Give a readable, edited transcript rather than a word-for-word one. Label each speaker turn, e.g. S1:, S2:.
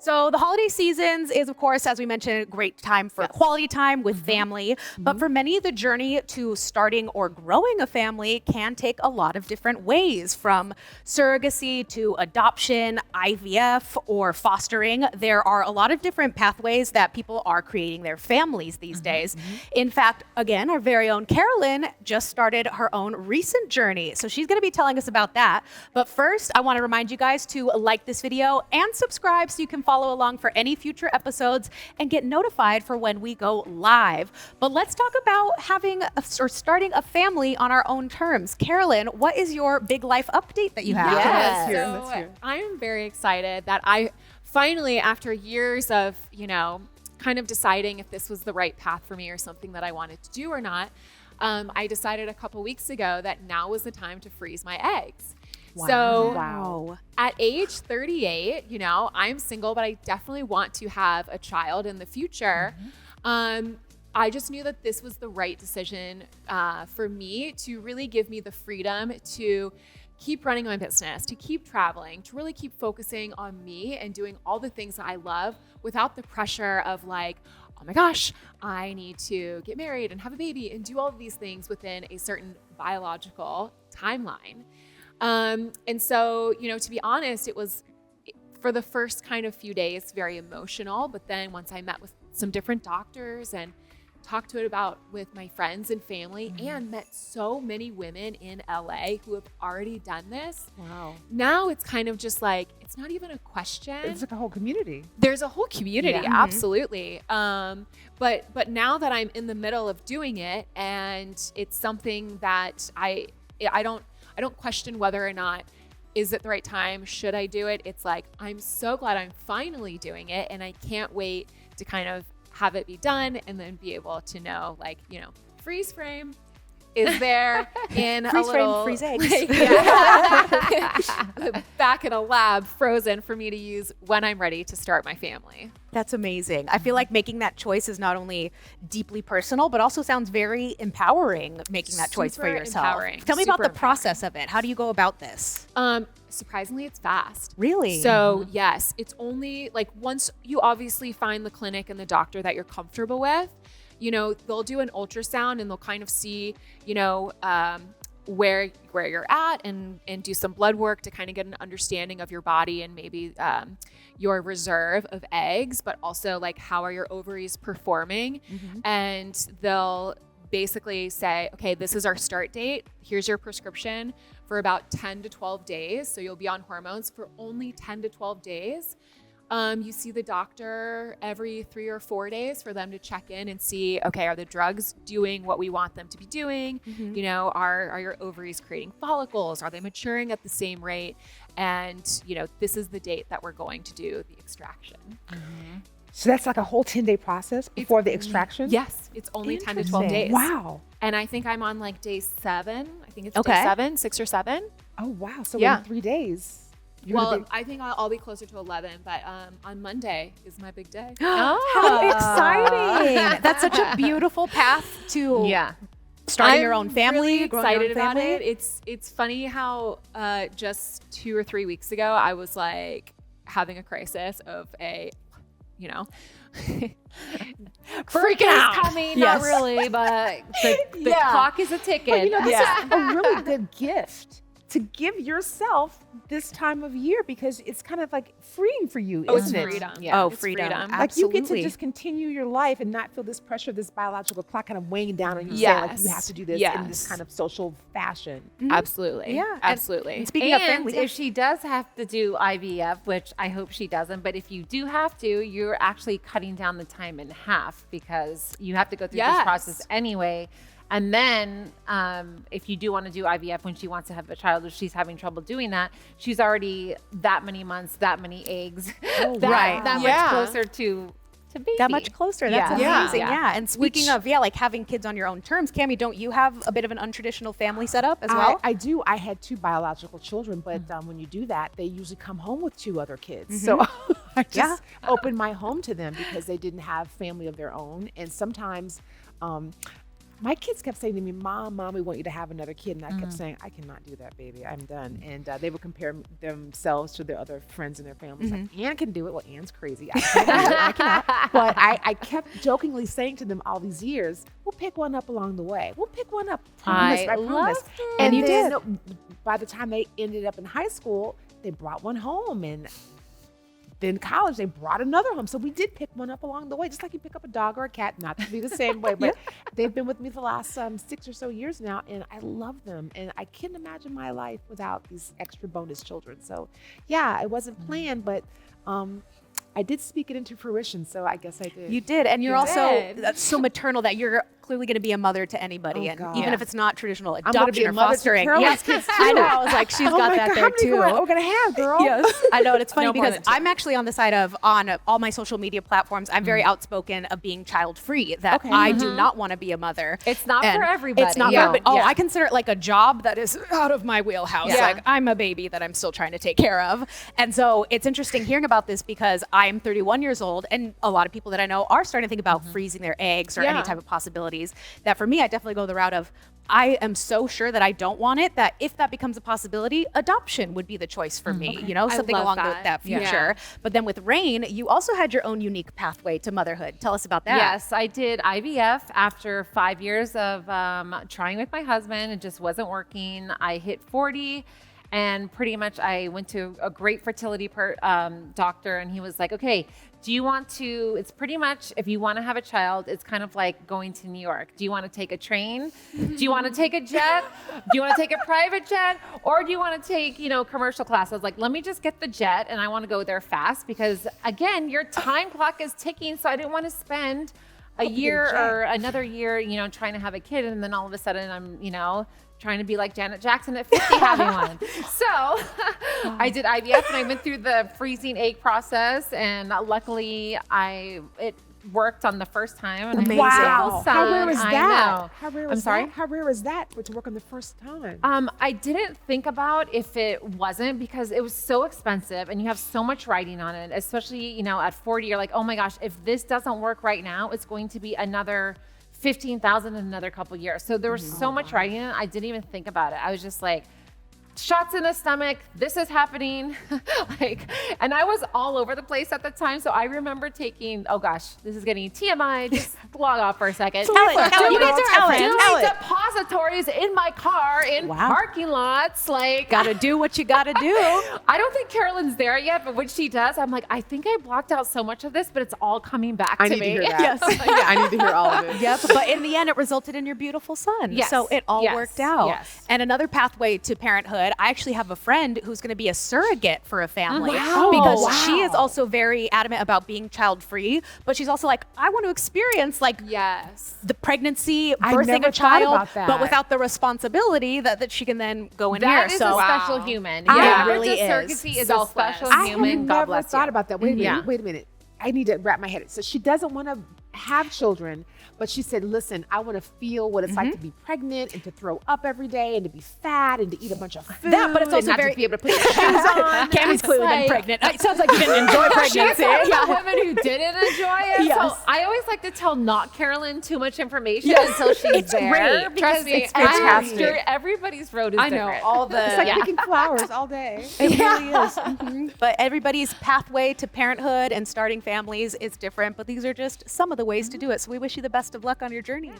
S1: So the holiday seasons is, of course, as we mentioned, a great time for quality time with family. But for many, the journey to starting or growing a family can take a lot of different ways, from surrogacy to adoption, IVF, or fostering. There are a lot of different pathways that people are creating their families these days. In fact, again, our very own Carolyn just started her own recent journey. So she's going to be telling us about that. But first, I want to remind you guys to like this video and subscribe so you can follow along for any future episodes and get notified for when we go live. But let's talk about starting a family on our own terms. Carolyn, what is your big life update that you have?
S2: So I am very excited that I finally, after years of, kind of deciding if this was the right path for me or something that I wanted to do or not, I decided a couple weeks ago that now was the time to freeze my eggs. So at age 38, I'm single, but I definitely want to have a child in the future. I just knew that this was the right decision for me to really give me the freedom to keep running my business, to keep traveling, to really keep focusing on me and doing all the things that I love without the pressure of like, oh my gosh, I need to get married and have a baby and do all of these things within a certain biological timeline. And so, to be honest, it was for the first kind of few days very emotional. But then once I met with some different doctors and talked to it about with my friends and family and met so many women in LA who have already done this. Now it's kind of just like, it's not even a question.
S3: It's like a whole community.
S2: There's a whole community. Absolutely. But now that I'm in the middle of doing it, and it's something that I don't question whether or not is it the right time, should I do it? It's like, I'm so glad I'm finally doing it, and I can't wait to kind of have it be done and then be able to know, like, freeze frame is there in
S1: freeze
S2: a little
S1: frame, freeze eggs.
S2: Back in a lab, frozen for me to use when I'm ready to start my family.
S1: That's amazing. I feel like making that choice is not only deeply personal, but also sounds very empowering, making that choice for yourself.
S2: Empowering.
S1: Tell me about the process of it. How do you go about this?
S2: Surprisingly, it's fast.
S1: Really?
S2: So yes, it's only like once you obviously find the clinic and the doctor that you're comfortable with, they'll do an ultrasound and they'll kind of see, where you're at and do some blood work to kind of get an understanding of your body and maybe your reserve of eggs, but also like how are your ovaries performing. And they'll basically say, okay, this is our start date. Here's your prescription for about 10 to 12 days. So you'll be on hormones for only 10 to 12 days. You see the doctor every 3 or 4 days for them to check in and see, okay, are the drugs doing what we want them to be doing? Are your ovaries creating follicles? Are they maturing at the same rate? And, this is the date that we're going to do the extraction.
S3: So that's like a whole 10-day process before the extraction?
S2: Yes, it's only 10 to 12 days.
S3: Wow.
S2: And I think I'm on like day 7. I think it's day 7, 6 or 7.
S3: Oh, wow. So in 3 days.
S2: I think I'll be closer to 11, but on Monday is my big day.
S1: How exciting. That's such a beautiful path to starting your own family,
S2: really excited about
S1: family.
S2: it. It's funny how just 2 or 3 weeks ago, I was like having a crisis of
S4: freaking out. Coming, not really, but the clock is a ticking.
S3: But this is a really good gift to give yourself this time of year, because it's kind of like freeing for you, isn't it?
S2: Freedom.
S1: Yeah.
S2: It's
S1: Freedom.
S2: freedom.
S3: Like you get to just continue your life and not feel this pressure of this biological clock kind of weighing down on you, saying like you have to do this in this kind of social fashion.
S2: Absolutely.
S1: Yeah.
S2: Absolutely.
S1: And speaking of family,
S4: if she does have to do IVF, which I hope she doesn't, but if you do have to, you're actually cutting down the time in half, because you have to go through this process anyway. And then if you do want to do IVF when she wants to have a child, if she's having trouble doing that, she's already that many months, that many eggs, that much closer to baby.
S1: That much closer. That's amazing. Yeah. And speaking of, like having kids on your own terms, Cammie, don't you have a bit of an untraditional family setup as well?
S3: I do. I had 2 biological children, but when you do that, they usually come home with 2 other kids. So I just opened my home to them because they didn't have family of their own. And sometimes my kids kept saying to me, Mom, we want you to have another kid. And I kept saying, I cannot do that, baby. I'm done. And they would compare themselves to their other friends and their families. Like, Ann can do it. Well, Ann's crazy. I can't do it. I cannot. But I kept jokingly saying to them all these years, we'll pick one up along the way. We'll pick one up. Promise, I promise. And you did. By the time they ended up in high school, they brought one home. And then college, they brought another home. So we did pick one up along the way, just like you pick up a dog or a cat, not to be the same way, but they've been with me the last 6 or so years now, and I love them. And I couldn't imagine my life without these extra bonus children. So yeah, it wasn't planned, but I did speak it into fruition, so I guess I did.
S1: You did, and you're also so maternal that you're clearly going to be a mother to anybody, and even if it's not traditional adoption or fostering.
S3: Yes, kids too.
S1: I know. I was like, she's got that there too.
S3: How many we're gonna have, girl?
S1: Yes, I know. And it's funny because I'm actually on the side of on all my social media platforms. I'm very outspoken of being child free. That I do not want to be a mother.
S4: It's not for everybody.
S1: It's not for everybody. I consider it like a job that is out of my wheelhouse. Like I'm a baby that I'm still trying to take care of, and so it's interesting hearing about this because I'm 31 years old, and a lot of people that I know are starting to think about freezing their eggs or any type of possibilities. That for me, I definitely go the route of I am so sure that I don't want it that if that becomes a possibility, adoption would be the choice for me, you know, something along that future. But then with Rain, you also had your own unique pathway to motherhood. Tell us about that.
S4: Yes, I did IVF after 5 years of trying with my husband. It just wasn't working. I hit 40. And pretty much I went to a great fertility doctor, and he was like, okay, do you want to, it's pretty much, if you want to have a child, it's kind of like going to New York. Do you want to take a train? Do you want to take a jet? Do you want to take a private jet? Or do you want to take, commercial class? I was like, let me just get the jet, and I want to go there fast because, again, your time clock is ticking, so I didn't want to spend a year or another year, trying to have a kid, and then all of a sudden I'm, trying to be like Janet Jackson at 50 having one. So I did IVF, and I went through the freezing egg process, and luckily it worked on the first time. And
S1: amazing.
S3: Wow. How rare is that?
S4: I know.
S3: How rare
S4: I'm sorry?
S3: That? How rare is that to work on the first time?
S4: I didn't think about if it wasn't because it was so expensive and you have so much writing on it, especially, at 40, you're like, oh my gosh, if this doesn't work right now, it's going to be another $15,000 in another couple years. So there was so much writing in it, I didn't even think about it. I was just like, shots in the stomach, this is happening. And I was all over the place at the time. So I remember taking, oh gosh, this is getting TMI, just log off for a second.
S1: Tell it.
S4: Depositories in my car, in parking lots,
S1: gotta do what you gotta do.
S4: I don't think Carolyn's there yet, but when she does, I'm like, I think I blocked out so much of this, but it's all coming back to me.
S3: I need to hear that. Yes. I need to hear all of it.
S1: Yep. But in the end, it resulted in your beautiful son.
S4: Yes.
S1: So it all worked out.
S4: Yes.
S1: And another pathway to parenthood, I actually have a friend who's going to be a surrogate for a family because she is also very adamant about being child-free, but she's also like, I want to experience the pregnancy, birthing a child, but without the responsibility that she can then go in here.
S4: That is a special human.
S1: Yeah, it really
S4: surrogacy is a special
S3: I
S4: human.
S3: have never thought about that. Wait a minute. I need to wrap my head. So she doesn't want to have children, but she said, listen, I want to feel what it's like to be pregnant and to throw up every day and to be fat and to eat a bunch of food.
S1: But it's also
S3: very to be able to put your shoes on.
S1: Cammy's clearly been pregnant. It sounds like you didn't enjoy pregnancy.
S4: She's one of the women who didn't enjoy it. Yes. So I always like to tell not Carolyn too much information until she's there.
S1: Great.
S4: Trust me,
S3: it's fantastic.
S4: Everybody's road is different.
S3: I know, all the... It's like picking flowers all day.
S1: It really is. But everybody's pathway to parenthood and starting families is different, but these are just some of the ways to do it. So we wish you the best of luck on your journey.